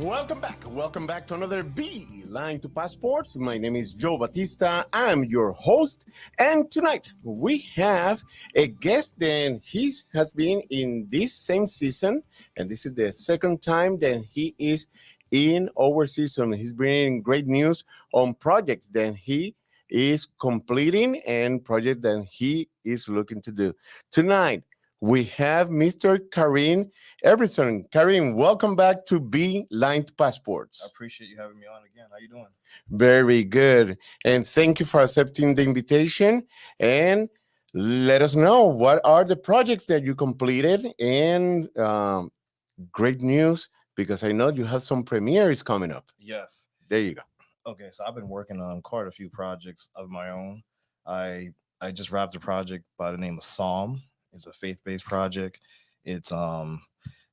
Welcome back. Welcome back to another Beeline to Passports. My name is Joe Batista. I'm your host. And tonight we have a guest that he has been in this same season. And this is the second time that he is in our season. He's bringing great news on projects that he is completing and project that he is looking to do. Tonight, we have Mr. Kareem Everison. Kareem, welcome back to Beeline to I Passports. appreciate you having me on again. How you doing? Very good. And thank you for accepting the invitation. And let us know what are the projects that you completed and great news because I know you have some premieres coming up. Yes. There you go. Okay, so I've been working on quite a few projects of my own. I I just wrapped a project by the name of Psalm. It's a faith-based project. It's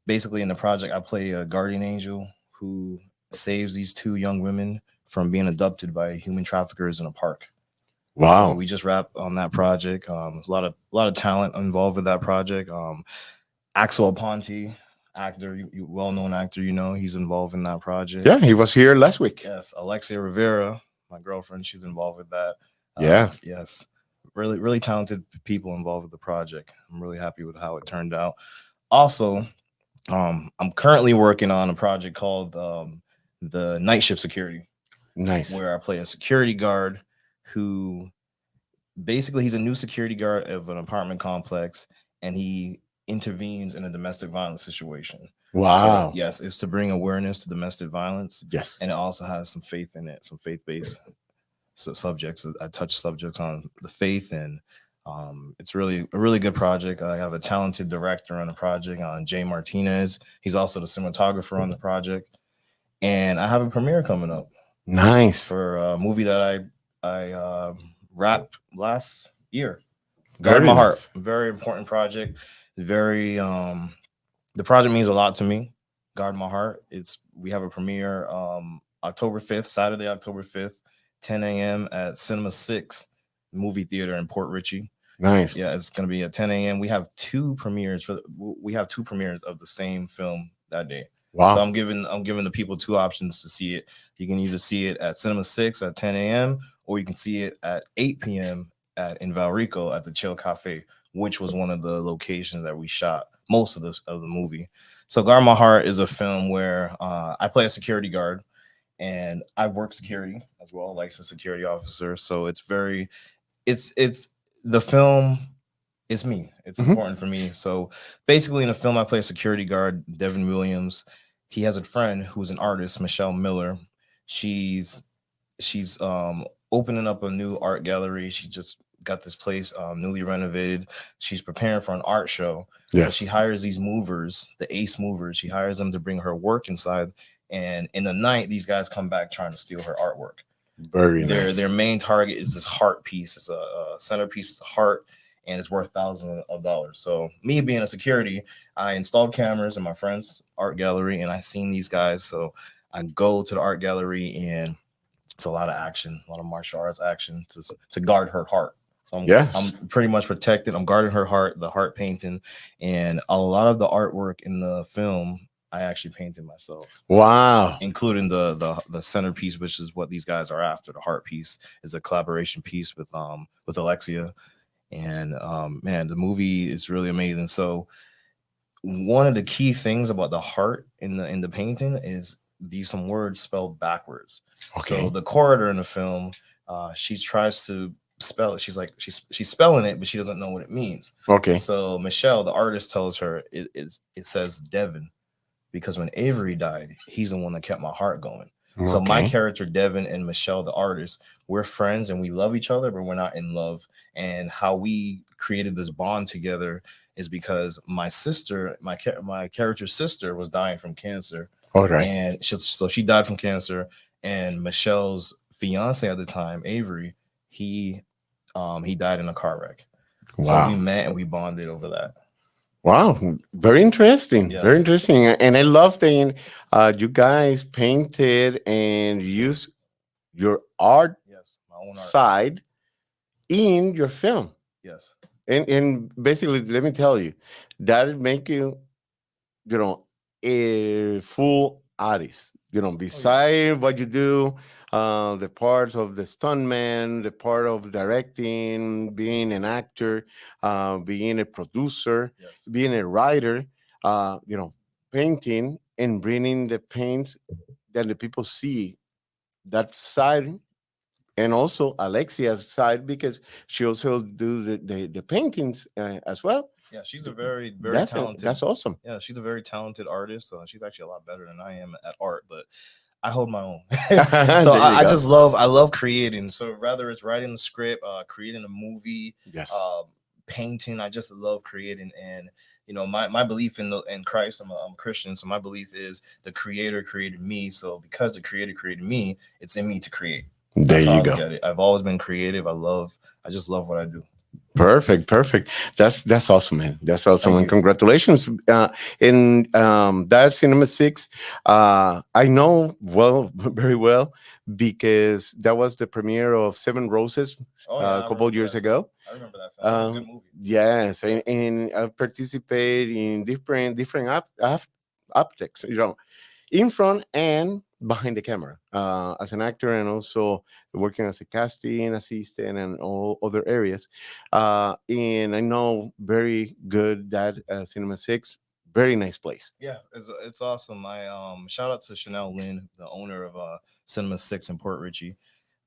basically in the project I play a guardian angel who saves these two young women from being abducted by human traffickers in a park. So Wow. we just wrapped on that project. There's a lot of talent involved with that project. Axel Aponte, actor, well-known actor, he's involved in that project. Yeah, he was here last week. Yes, Alexia Rivera, my girlfriend, she's involved with that. Yeah. Yes, really, really talented people involved with the project. I'm really happy with how it turned out. Also, I'm currently working on a project called the Night Shift Security, Nice. where I play a security guard who basically he's a new security guard of an apartment complex, and he intervenes in a domestic violence situation. So Wow. yes, it's to bring awareness to domestic violence, Yes. and it also has some faith in it, some faith-based subjects. I touch subjects on the faith, and it's really a really good project. I have a talented director on the project, on Jay Martinez. He's also the cinematographer on the project, and I have a premiere coming up Nice. for a movie that I wrapped last year. Guard Very My Heart, nice. very important project. Very the project means a lot to me. Guard My Heart. We have a premiere October 5th, Saturday, October 5th, 10 a.m. at Cinema 6 movie theater in Port Richey. Nice. Yeah, it's gonna be at 10 a.m. We have two premieres of the same film that day. So Wow. I'm giving the people two options to see it. You can either see it at Cinema 6 at 10 a.m. or you can see it at 8 p.m. in Valrico at the Chill Cafe, which was one of the locations that we shot most of the movie. So Guard My Heart is a film where I play a security guard, and I work security as well, licensed security officer. So it's the film is me. It's Mhm. important for me. So basically, in the film, I play a security guard, Devin Williams. He has a friend who's an artist, Michelle Miller. She's she's opening up a new art gallery. She just got this place newly renovated. She's preparing for an art show. So she Yes. hires these movers, the ace movers. She hires them to bring her work inside. And in the night, these guys come back trying to steal her artwork. Very Their nice. main target is this heart piece. It's a centerpiece. It's a heart, and it's worth thousands of dollars. So me being a security, I installed cameras in my friend's art gallery, and I seen these guys. So I go to the art gallery, and it's a lot of action, a lot of martial arts action to guard her heart. So I'm Yes. pretty much protected. I'm guarding her heart, the heart painting, and a lot of the artwork in the film I actually painted myself, Wow. including the centerpiece, which is what these guys are after. The heart piece is a collaboration piece with Alexia, and man, the movie is really amazing. So one of the key things about the heart in the painting is these some words spelled backwards. So Okay. the corridor in the film, she tries to spell it. She's spelling it, but she doesn't know what it means. Okay. So Michelle, the artist, tells her it says Devin, because when Avery died, he's the one that kept my heart going. So my Okay. character Devin and Michelle, the artist, we're friends and we love each other, but we're not in love. And how we created this bond together is because my sister, my character's sister, was dying from cancer, All right. and so she died from cancer. And Michelle's fiance at the time, Avery, he he died in a car wreck. So we Wow. met and we bonded over that. Wow. Very interesting. Very Yes, interesting. And I love that you guys painted and use your art yes, my own art. side in your film. Yes, And basically, let me tell you, that make you, a full artist. Oh yeah. Beside what you do, the parts of the stuntman, the part of directing, being an actor, being a producer, Yes. being a writer, painting and bringing the paints that the people see that side, and also Alexia's side because she also do the paintings as well. Yeah, she's a very, very That's it. talented. That's awesome. Yeah, she's a very talented artist. She's actually a lot better than I am at art, but I hold my own. So There you I go. just love, I love creating. So whether it's writing the script, creating a movie, Yes. uh, painting, I just love creating. And my belief in Christ, I'm a Christian, so my belief is the Creator created me. So because the Creator created me, it's in me to create. There That's how you I look go. at it. I've always been creative. I just love what I do. Perfect, perfect. That's awesome, man. That's awesome, Thank and you. congratulations. In that Cinema Six, I know well, very well, because that was the premiere of Seven Roses Oh yeah, a I couple of remember years that film. ago. I remember that film. That's a good Um, movie. yes, and I participate in different objects. In front and behind the camera as an actor, and also working as a casting assistant and all other areas. And I know very good that Cinema Six, very nice place. Yeah, it's awesome. I shout out to Chanel Lynn, the owner of Cinema Six in Port Richey.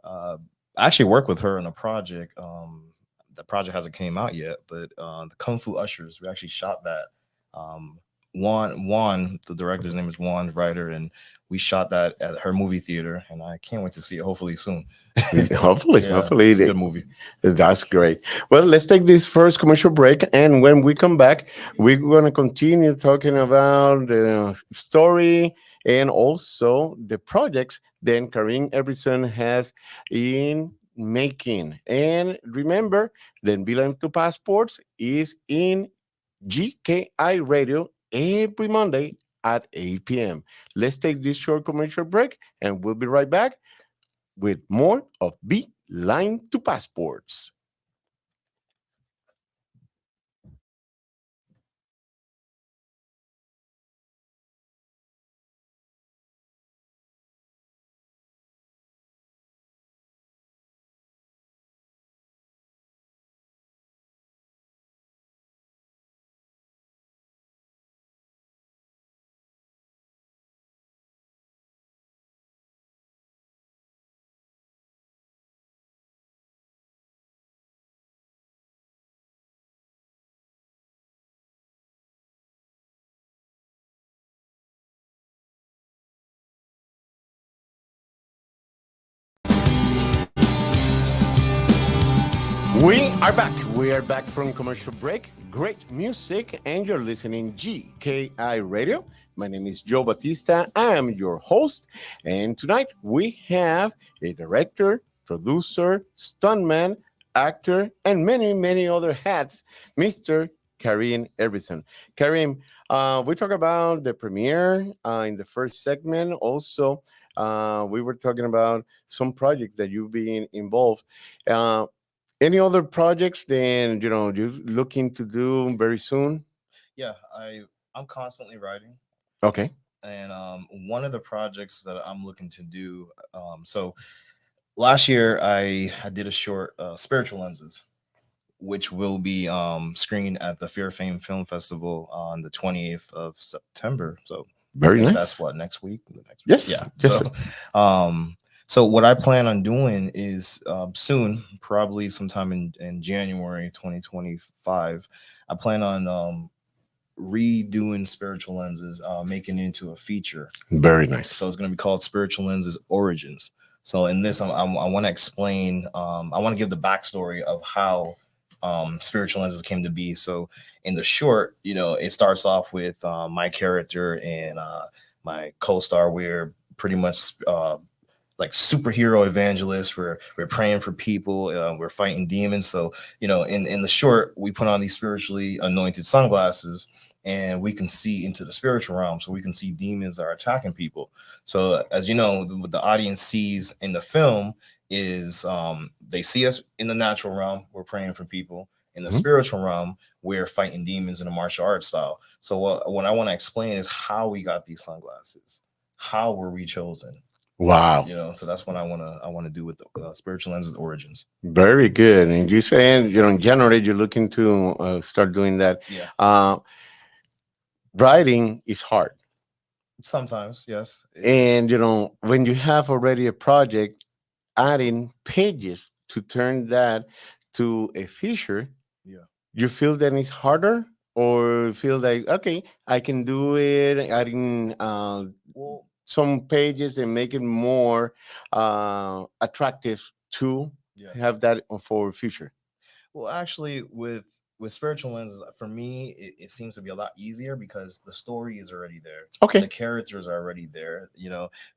Uh, I actually worked with her on a project. The project hasn't came out yet, but the Kung Fu Ushers, we actually shot that. Um, Juan, the director's name is Juan, writer, and we shot that at her movie theater, and I can't wait to see it. Hopefully soon. Hopefully, Yeah, hopefully, it's a good movie. that's great. Well, let's take this first commercial break, and when we come back, we're going to continue talking about the story and also the projects then Kareem Everison has in making. And remember, then Beeline to Passports is in GKI Radio every Monday at 8 p.m. Let's take this short commercial break, and we'll be right back with more of Beeline to Passports. We are back. We are back from commercial break. Great music, and you're listening GKI Radio. My name is Joe Batista. I am your host, and tonight we have a director, producer, stuntman, actor, and many other hats, Mr. Kareem Everison. Kareem, we talk about the premiere in the first segment. Also, we were talking about some project that you've been involved. Uh, any other projects then you're looking to do very soon? Yeah, I'm constantly writing. Okay, And one of the projects that I'm looking to do, so last year I did a short, spiritual lenses, which will be screened at the Fear Fame Film Festival on the 28th of September. So I very think that's nice. what, next week. The next, Yes, yeah. yes. Um, so what I plan on doing is, soon, probably sometime in January 2025, I plan on redoing spiritual lenses, making it into a feature. Very nice. So it's going to be called Spiritual Lenses Origins. So in this, I want to explain, I want to give the backstory of how spiritual lenses came to be. So in the short, it starts off with my character and my co-star. We're pretty much like superhero evangelists. We're praying for people. We're fighting demons. So in the short, we put on these spiritually anointed sunglasses, and we can see into the spiritual realm. So we can see demons that are attacking people. So as you know, what the audience sees in the film is, they see us in the natural realm. We're praying for people. In the Mhm. spiritual realm, we're fighting demons in a martial arts style. So what I want to explain is how we got these sunglasses. how were we chosen? Wow. So that's what I want to do with the spiritual lenses origins. Very good. And you saying, in January, you're looking to start doing that. Yeah, Uh, Writing is hard. sometimes, yes. And, when you have already a project, adding pages to turn that to a feature, Yeah. you feel that it's harder or feel like, okay, I can do it, adding Well, some pages and make it more attractive to yeah. have that for future. Well, actually, with spiritual lenses, for me, it seems to be a lot easier because the story is already there, the Okay. characters are already there.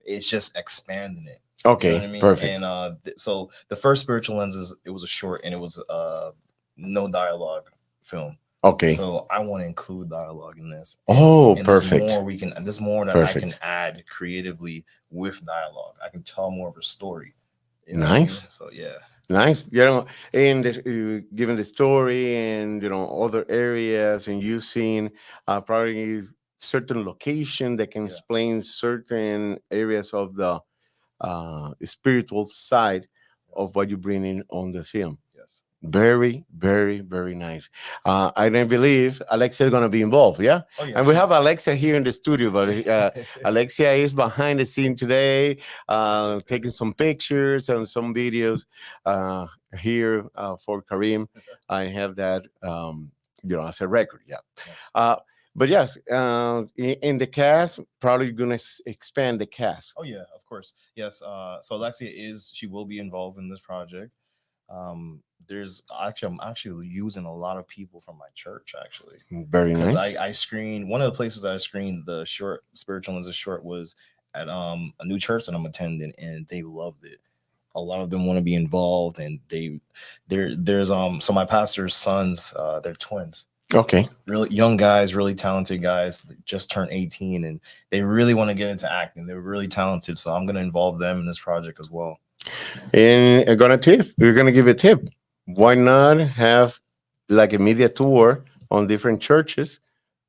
It's just expanding it. You know what Okay. I mean? Perfect. And so the first spiritual lenses, it was a short, and it was no dialogue film. Okay. So I want to include dialogue in this, Oh, and perfect. there's more that I can Perfect. add creatively with dialogue. I can tell more of a story. You know what I mean? Nice. So yeah. Nice. And given the story and other areas and using probably certain location that can Yeah. explain certain areas of the spiritual side Yes. of what you bring in on the film. Yes. Very, very, very nice. I don't believe Alexia is going to be involved. Yeah. Oh yeah, And we have Alexia here in the studio, but Alexia is behind the scene today, taking some pictures and some videos uh, here for Kareem. I have that, as a record. Yeah. Nice. Uh, but yes, in the cast, probably going to expand the cast. Oh yeah, of course. Yes. So Alexia she will be involved in this project. There's actually I'm actually using a lot of people from my church actually, Very because nice. I screened one of the places that I screened the short spiritual lenses short was at a new church that I'm attending, and they loved it. A lot of them want to be involved, and there's so my pastor's sons, they're twins, Okay. really young guys, really talented guys, just turned 18, and they really want to get into acting. They're really talented, so I'm going to involve them in this project as well. And I'm gonna tip. We're gonna give a tip. Why not have like a media tour on different churches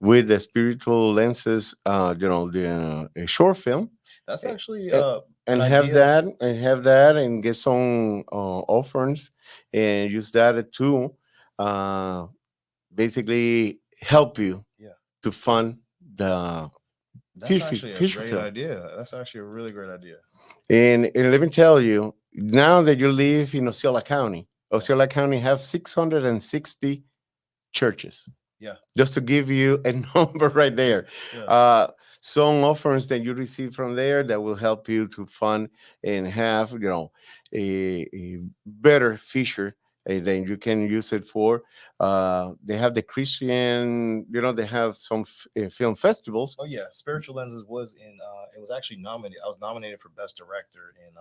with the spiritual lenses? The a short film, That's actually and, an and have idea. that, and get some offerings, and use that to uh, basically help you Yeah, to fund the that's actually a feature great film. idea. That's actually a really great idea. And let me tell you, now that you live in Yeah, Osceola County have 660 churches. yeah, Just to give you a number right there, yeah. uh, some offerings that you receive from there that will help you to fund and have a better feature than you can use it for. They have the Christian, they have some film festivals. Oh yeah, Spiritual Lenses was in. It was actually nominated. I was nominated for Best Director in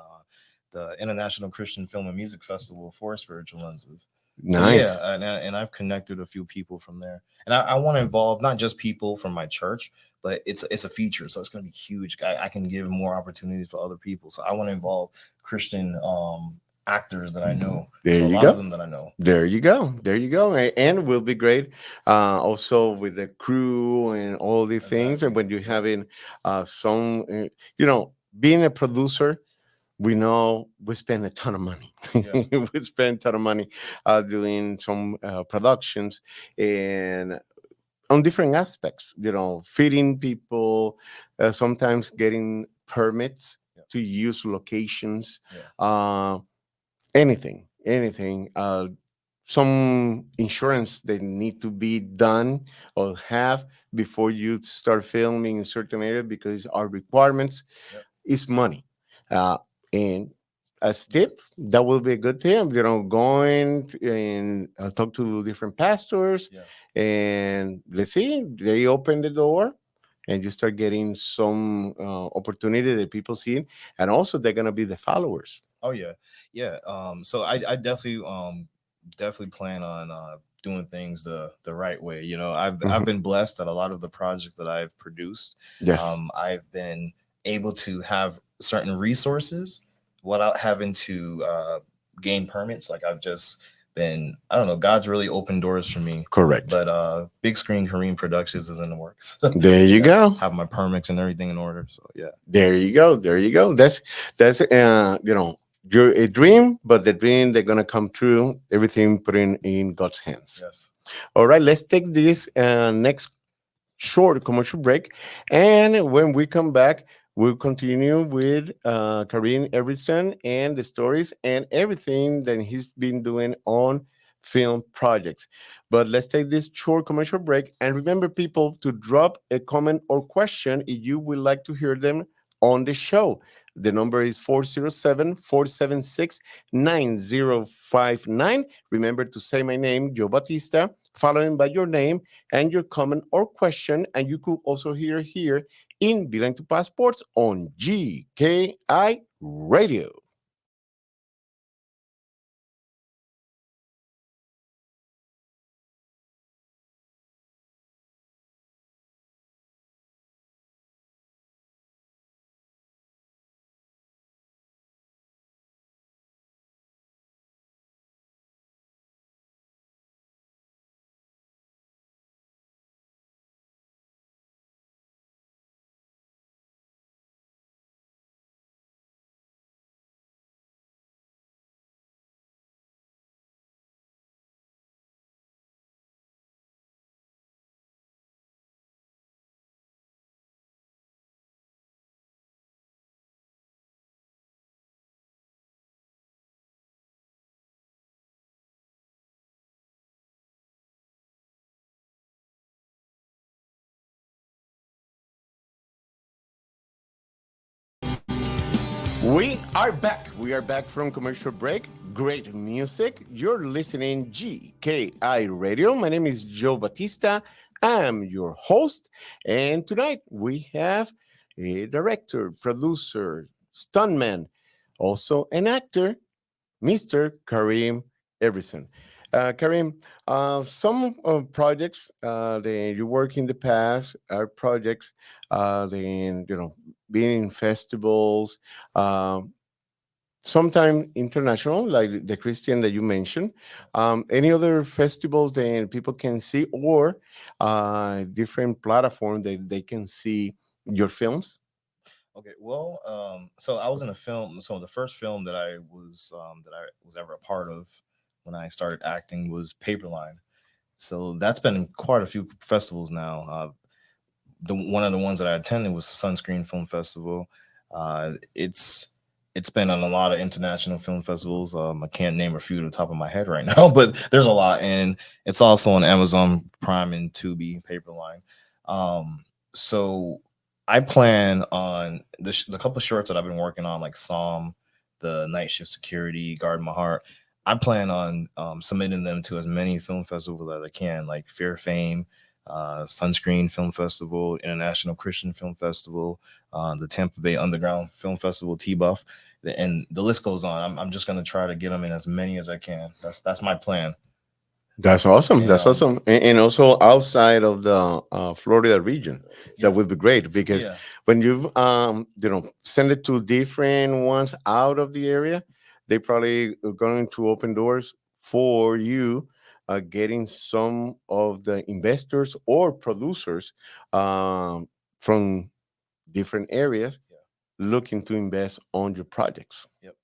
the International Christian Film and Music Festival for Spiritual Lenses. So yeah, Nice. and I've connected a few people from there, and I want to involve not just people from my church, but it's a feature, so it's going to be huge. I can give more opportunities for other people, so I want to involve Christian actors that I know. There So a you lot of go. them that I know. There you go. There you go. And it will be great. Also with the crew and all these things. And Exactly. when you're Yep. having some, being a producer, we know we spend a ton of money. Yeah. We spend a ton of money doing some productions and on different aspects, feeding people, sometimes getting permits Yeah. to use locations. Yeah. Uh, anything some insurance that need to be done or have before you start filming in certain area because our requirements Yep. is money, and as Yeah. tip that will be a good tip, and talk to different pastors, Yeah. and let's see, they open the door and you start getting some opportunity that people see, and also they're going to be the followers. Oh yeah, yeah. So I definitely plan on doing things the right way. I've Mhm. been blessed that a lot of the projects that I've produced, Yes. I've been able to have certain resources without having to gain permits. Like I've just And I don't know, God's really opened doors for me. Correct. But big screen Kareem Productions is in the works. There you go. Have my permits and everything in order. So yeah. There you go. There you go. That's you're a dream, but the dream they're gonna come true. Everything put in God's hands. Yes. All right, let's take this next short commercial break. And when we come back, we'll continue with Kareem Everison and the stories and everything that he's been doing on film projects. But let's take this short commercial break. And remember, people, to drop a comment or question if you would like to hear them on the show. The number is 407-476-9059. Remember to say my name, Joe Batista, following by your name and your comment or question. And you could also hear here in Beeline to Passports on GKI Radio. We are back. We are back from commercial break. Great music. You're listening GKI Radio. My name is Joe Batista. I'm your host. And tonight we have a director, producer, stuntman, also an actor, Mr. Kareem Everison. Kareem, some projects that you work in the past are projects then being in festivals, um, sometime international, like the Christian that you mentioned. Any other festivals that people can see, or different platform that they can see your films? Okay, well, so I was in a film. So the first film that I was ever a part of when I started acting was Paperline. So that's been in quite a few festivals now. The one of the ones that I attended was Sunscreen Film Festival. It's been on a lot of international film festivals. I can't name a few to the top of my head right now, but there's a lot, and it's also on Amazon Prime and Tubi Paperline. So I plan on the couple of shorts that I've been working on, like Psalm, the Night Shift Security, Guard My Heart. I plan on submitting them to as many film festivals as I can, like Fear Fame, Sunscreen Film Festival, International Christian Film Festival, the Tampa Bay Underground Film Festival, T-Buff, and the list goes on. I'm just gonna try to get them in as many as I can. That's my plan. That's awesome. And That's awesome. And also outside of the Florida region, yeah, that would be great because yeah, when you've send it to different ones out of the area, they probably are going to open doors for you, getting some of the investors or producers from different areas yeah. looking to invest on your projects. Yep.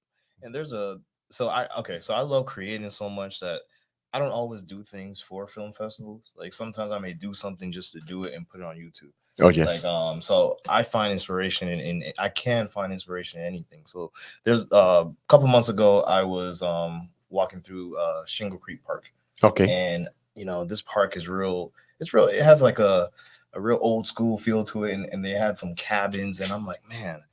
And there's a so I okay, so I love creating so much that I don't always do things for film festivals. Like sometimes I may do something just to do it and put it on YouTube. Oh Like yes. so I find inspiration in I can find inspiration in anything. So there's a couple months ago I was walking through Shingle Creek Park, Okay. and this park is real. It's real. It has like a real old school feel to it, and they had some cabins, and I'm like, man,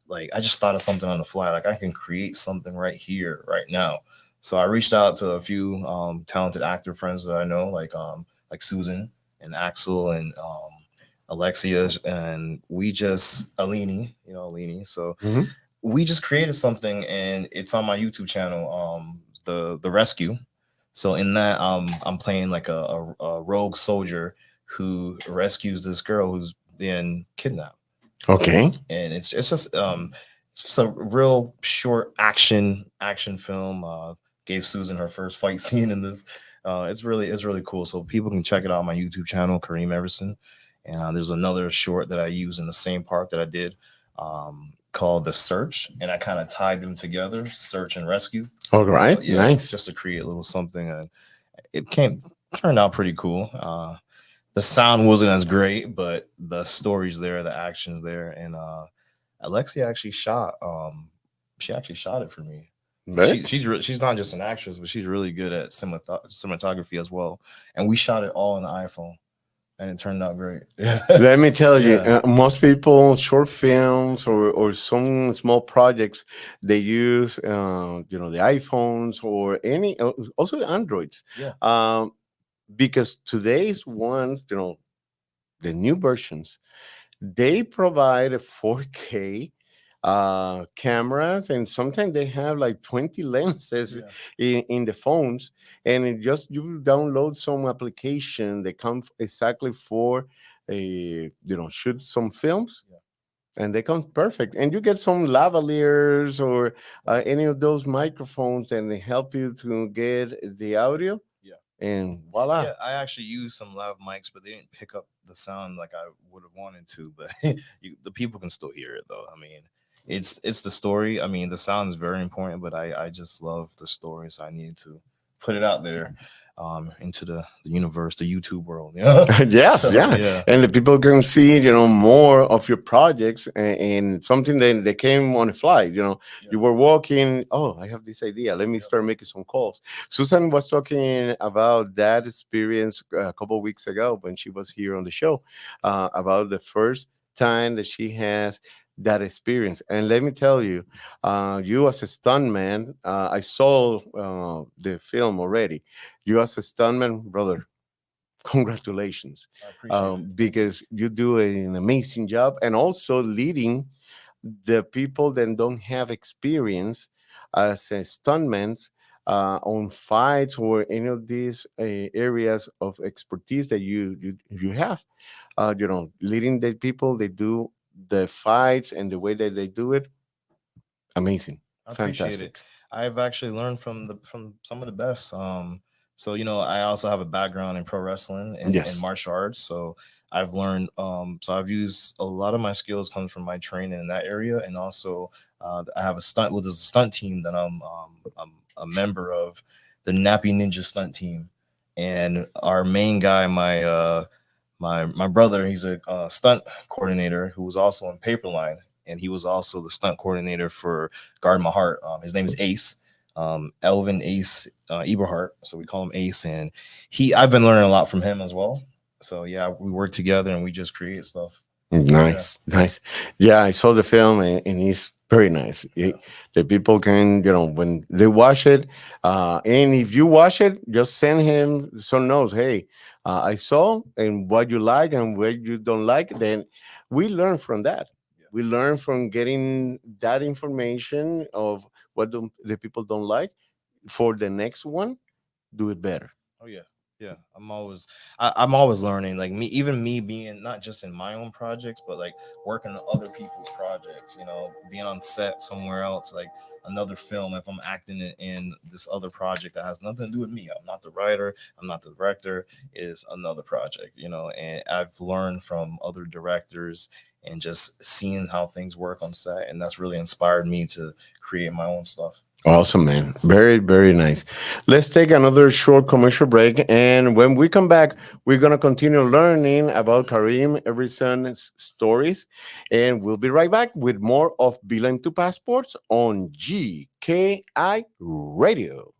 like I just thought of something on the fly. Like I can create something right here, right now. So I reached out to a few talented actor friends that I know, like Susan and Axel and Alexia, and we just Alini. So Hmm. we just created something, and it's on my YouTube channel, the Rescue. So in that, I'm playing like a rogue soldier who rescues this girl who's been kidnapped, Okay. and it's just a real short action film. gave Susan her first fight scene in this. It's really cool. So people can check it out on my YouTube channel, Kareem Everison. And there's another short that I use in the same park that I did, called The Search, and I kind of tied them together, search and rescue. All So right, yeah, nice. just to create a little something. It came turned out pretty cool. The sound wasn't as great, but the story's there, the action's there, and Alexia actually shot. She actually shot it for me. So Right? she's not just an actress, but she's really good at cinematography as well. And we shot it all on the iPhone, and it turned out great. Yeah, Let me tell you, yeah, most people, short films or some small projects, they use, the iPhones or any, also the Androids, yeah, um, because today's ones, the new versions, they provide a 4K cameras, and sometimes they have like 20 lenses yeah. in the phones, and you download some application that come exactly for a shoot some films, Yeah. and they come perfect, and you get some lavaliers or any of those microphones, and they help you to get the audio, Yeah. and voila. Yeah, I actually used some lav mics, but they didn't pick up the sound like I would have wanted to. But the people can still hear it, though. I mean, it's the story. I mean, the sound is very important, but I just love the story, so I needed to put it out there, into the universe, the YouTube world. Yes, So yeah, yeah, and the people can see more of your projects, and something that they came on a flight. yeah, You were walking. Oh, I have this idea. Let me yeah. start making some calls. Susan was talking about that experience a couple of weeks ago when she was here on the show, about the first time that she has that experience. And let me tell you, you as a stuntman, I saw the film already. You as a stuntman, brother, congratulations, I appreciate it. Thank you. because you do an amazing job, and also leading the people that don't have experience as a stuntman on fights or any of these areas of expertise that you have. Leading the people, they do the fights and the way that they do it, amazing, I appreciate it. fantastic. I've actually learned from some of the best. So I also have a background in pro wrestling and Yes. martial arts. So I've learned. So I've used a lot of my skills comes from my training in that area, and also I have a stunt. Well, there's a stunt team that I'm a member of, the Nappy Ninja stunt team, and our main guy, my brother, he's a stunt coordinator who was also in Paperline, and he was also the stunt coordinator for Guard My Heart. His name is Ace, Elvin Ace Eberhart, so we call him Ace, and I've been learning a lot from him as well. So yeah, we work together and we just create stuff. Yeah, Nice, nice. Yeah, I saw the film, and it's very nice. yeah, The people can, when they watch it, and if you watch it, just send him some notes. Hey, I saw and what you like and what you don't like. Then we learn from that. yeah. We learn from getting that information of what the people don't like. For the next one, do it better. Oh yeah, yeah. I'm always learning. Like me being not just in my own projects, but like working on other people's projects. Being on set somewhere else, like another film. If I'm acting in this other project that has nothing to do with me, I'm not the writer, I'm not the director. Is another project. And I've learned from other directors and just seeing how things work on set, and that's really inspired me to create my own stuff. Awesome, man. Very, very nice. Let's take another short commercial break. And when we come back, we're going to continue learning about Kareem Everson's stories. And we'll be right back with more of Beeline to Passports on GKI Radio.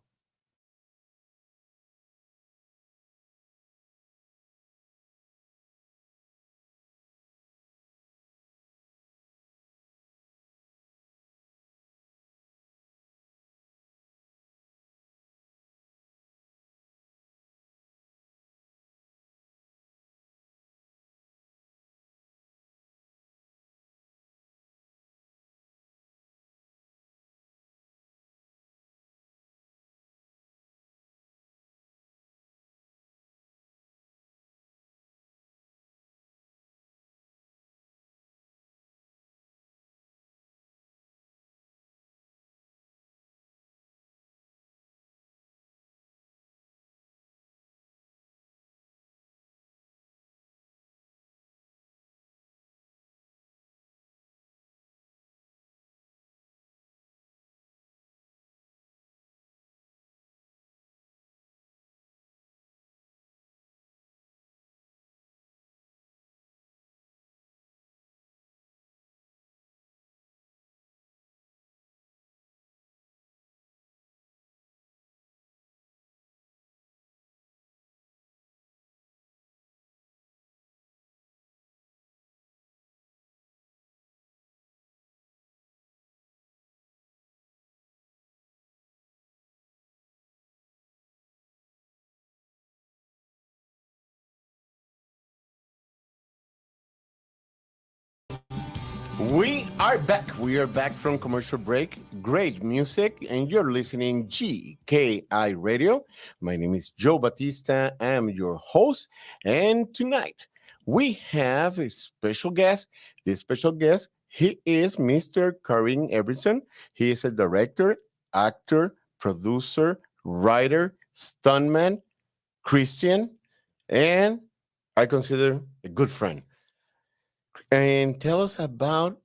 We are back. We are back from commercial break. Great music, and you're listening GKI Radio. My name is Joe Batista. I'm your host, and tonight we have a special guest. This special guest, he is Mr. Kareem Everison. He is a director, actor, producer, writer, stuntman, Christian, and I consider a good friend. And tell us about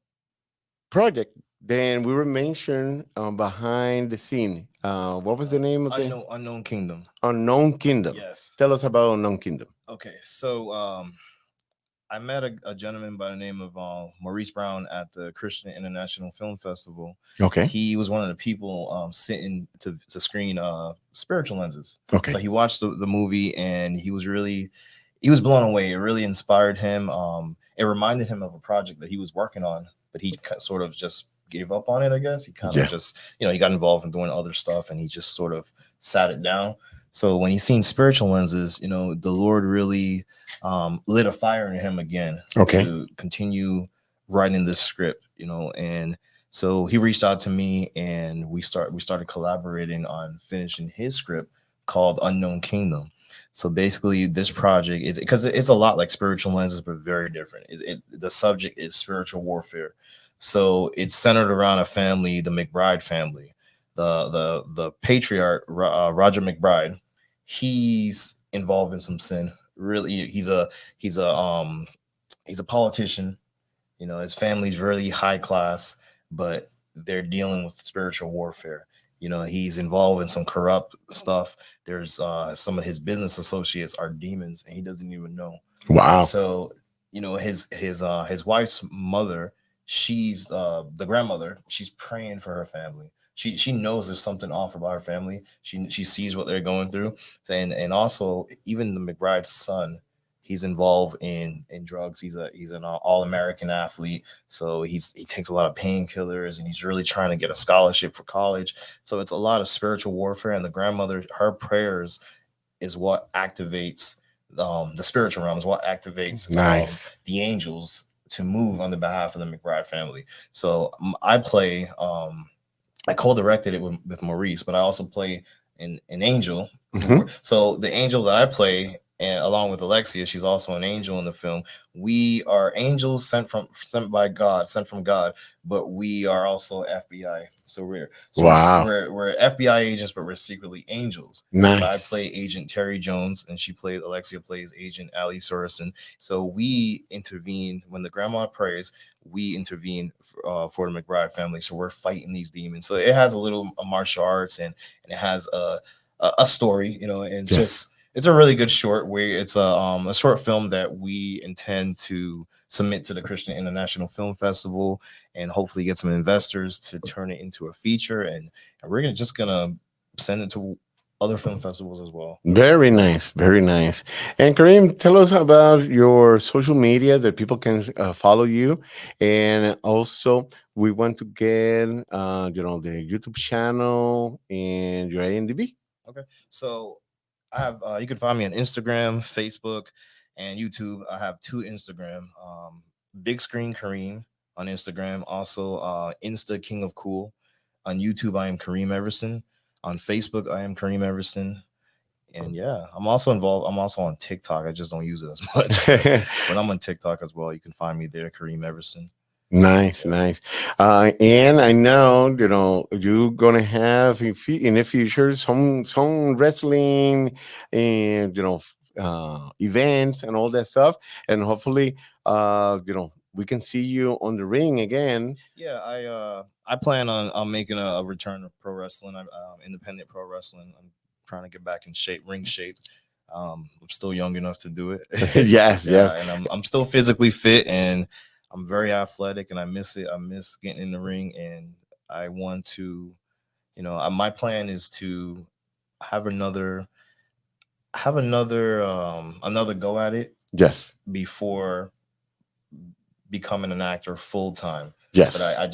project. Then we were mentioned behind the scene. What was the name of the Unknown Kingdom. Unknown Kingdom? Yes. Tell us about Unknown Kingdom. Okay, so I met a gentleman by the name of Maurice Brown at the Christian International Film Festival. Okay. He was one of the people sitting to screen Spiritual Lenses. Okay. So he watched the movie and he was blown away. It really inspired him. It reminded him of a project that he was working on, but he sort of just gave up on it, I guess. He kind of just, he got involved in doing other stuff and he just sort of sat it down. So when he's seen Spiritual Lenses, the Lord really lit a fire in him again to continue writing this script, and so he reached out to me and we started collaborating on finishing his script called Unknown Kingdom. So basically this project is because it's a lot like Spiritual Lenses, but very different. The subject is spiritual warfare. So it's centered around a family, the McBride family. The patriarch, Roger McBride, he's involved in some sin. Really, he's a politician. His family's really high class, but they're dealing with spiritual warfare. He's involved in some corrupt stuff. There's some of his business associates are demons, and he doesn't even know. Wow. So, his wife's mother, she's the grandmother. She's praying for her family. She knows there's something off about her family. She sees what they're going through, and also even the McBride's son, he's involved in drugs. He's an all American athlete, so he takes a lot of painkillers, and he's really trying to get a scholarship for college. So it's a lot of spiritual warfare, and the grandmother, her prayers is what activates the spiritual realm, is what activates Nice. the angels to move on the behalf of the McBride family. So I play. I co-directed it with Maurice, but I also play an angel. So the angel that I play, and along with Alexia, she's also an angel in the film. We are angels sent by God, sent from God, but we are also FBI. So Wow. we're FBI agents, but we're secretly angels. Nice. So I play Agent Terry Jones, and Alexia plays Agent Ali Sorrison. So we intervene when the grandma prays. We intervene for the McBride family. So we're fighting these demons. So it has a little martial arts, and it has a story, and it's a really good short. Where it's a short film that we intend to submit to the Christian International Film Festival, and hopefully get some investors to turn it into a feature, and we're just gonna send it to other film festivals as well. Very nice, very nice. And Kareem, tell us about your social media that people can follow you, and also we want to get the YouTube channel and your IMDb. Okay, so I have you can find me on Instagram, Facebook, and YouTube. I have two Instagram, Big Screen Kareem on Instagram, also Insta King of Cool. On YouTube, I am Kareem Everson. On Facebook, I am Kareem Everson. And yeah, I'm also involved. I'm also on TikTok. I just don't use it as much, but I'm on TikTok as well. You can find me there, Kareem Everson. Nice, nice. And I know, you're gonna have in the future some wrestling and events and all that stuff, and hopefully, we can see you on the ring again. Yeah, I plan on making a return of pro wrestling, independent pro wrestling. I'm trying to get back in shape, ring shape. I'm still young enough to do it. Yes, yes. And I'm still physically fit, and I'm very athletic, and I miss it. I miss getting in the ring, and I want to, my plan is to have another go at it. Yes. Before becoming an actor full time. Yes. But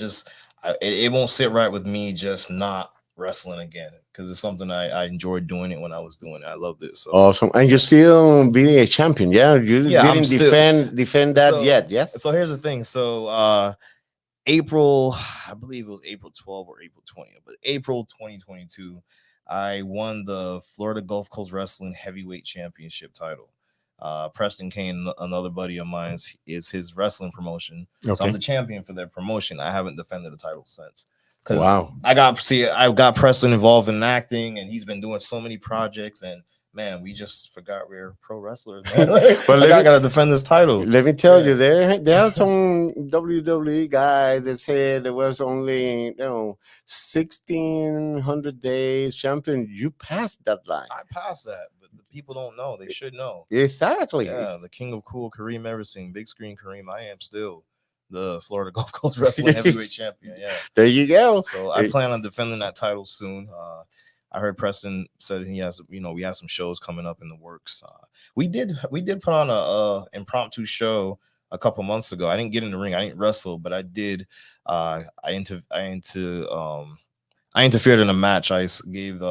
it won't sit right with me just not wrestling again because it's something I enjoyed doing it when I was doing it. I loved it. So Awesome. And you're yeah, still being a champion. Yeah. You yeah, I'm didn't still defend that so. yet. Yes. So here's the thing. So April, I believe it was April 12th or April 20th, but April 2022, I won the Florida Gulf Coast Wrestling Heavyweight Championship title. Preston Kane, another buddy of mine, is his wrestling promotion. So I'm Okay. the champion for their promotion. I haven't defended the title since because Wow. I've got Preston involved in acting, and he's been doing so many projects. And man, we just forgot we're pro wrestlers. Man. Well, I gotta defend this title. let me tell Yeah. you, there are some WWE guys that said there was only 1,600 days champion. You passed that line. I passed that, but the people don't know. They should know. Exactly. Yeah, the king of cool, Kareem Everison, big screen Kareem. I am still the Florida Gulf Coast Wrestling Heavyweight Champion. Yeah. There you go. So I plan on defending that title soon. I heard Preston said he has, we have some shows coming up in the works. We did put on a impromptu show a couple months ago. I didn't get in the ring. I didn't wrestle, but I did. I interfered in a match. Gave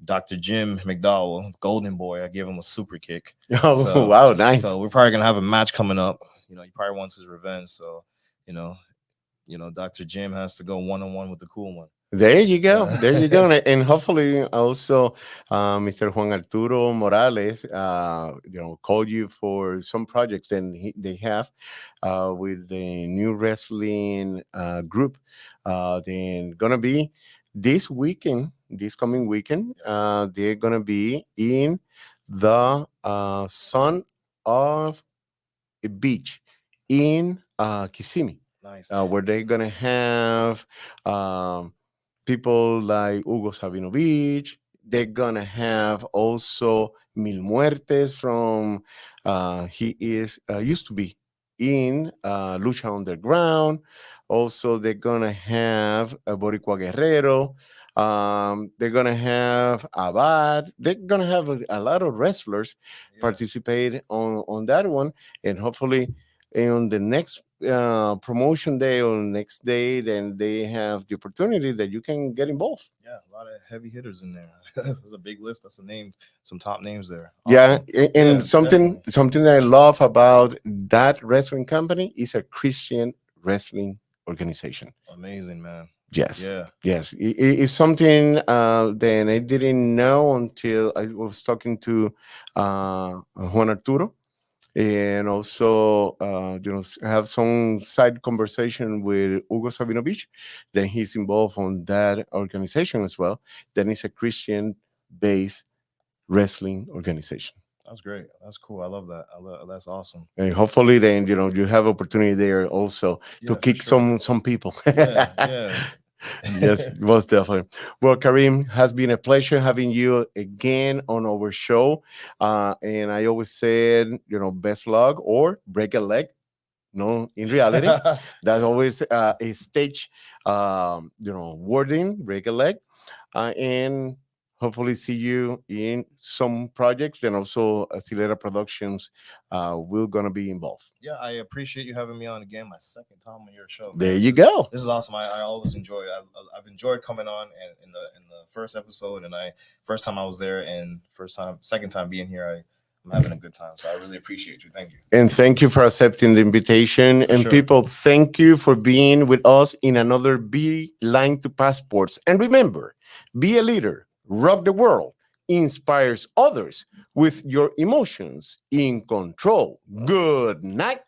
Dr. Jim McDowell, Golden Boy. I gave him a super kick. Oh, So, wow, nice. So we're probably gonna have a match coming up. He probably wants his revenge. So, Dr. Jim has to go 1-on-1 with the cool one. There you go. There you go. And hopefully also Mr. Juan Arturo Morales, called you for some projects that they have with the new wrestling group. Then gonna be this weekend, this coming weekend. They're gonna be in the Son of a Beach in Kissimmee. Nice. Where they're gonna have people like Hugo Sabinovich. They're gonna have also Mil Muertes from he is used to be in Lucha Underground. Also, they're gonna have Boricua Guerrero. They're gonna have Abad. They're gonna have a lot of wrestlers participate on that one, and hopefully on the next promotion day or next day, then they have the opportunity that you can get involved. Yeah, a lot of heavy hitters in there. There's a big list. That's a name, some top names there. Yeah, Awesome. and Yeah, something definitely. something that I love about that wrestling company is a Christian wrestling organization. Amazing, man. Yes. Yeah. Yes, it's something that I didn't know until I was talking to Juan Arturo, and also have some side conversation with Hugo Sabinovich. Then he's involved on that organization as well. Then it's a Christian based wrestling organization. That's great. That's cool. I love that. That's awesome. And hopefully then you have opportunity there also to Yeah, kick sure. some people. Yeah, yeah. Yes, most definitely. Well, Kareem, has been a pleasure having you again on our show. And I always said, best luck or break a leg. No, in reality, that's always a stage, wording, break a leg, and hopefully see you in some projects. And also, Silera Productions will gonna be involved. Yeah, I appreciate you having me on again. My second time on your show. Man. There you go. This is awesome. I always enjoy it. I've enjoyed coming on and in the first episode, and first time I was there, and second time being here, I'm having a good time. So I really appreciate you. Thank you. And thank you for accepting the invitation. For and sure. People, thank you for being with us in another Beeline to Passports. And remember, be a leader, rock the world, inspires others with your emotions in control. Good night.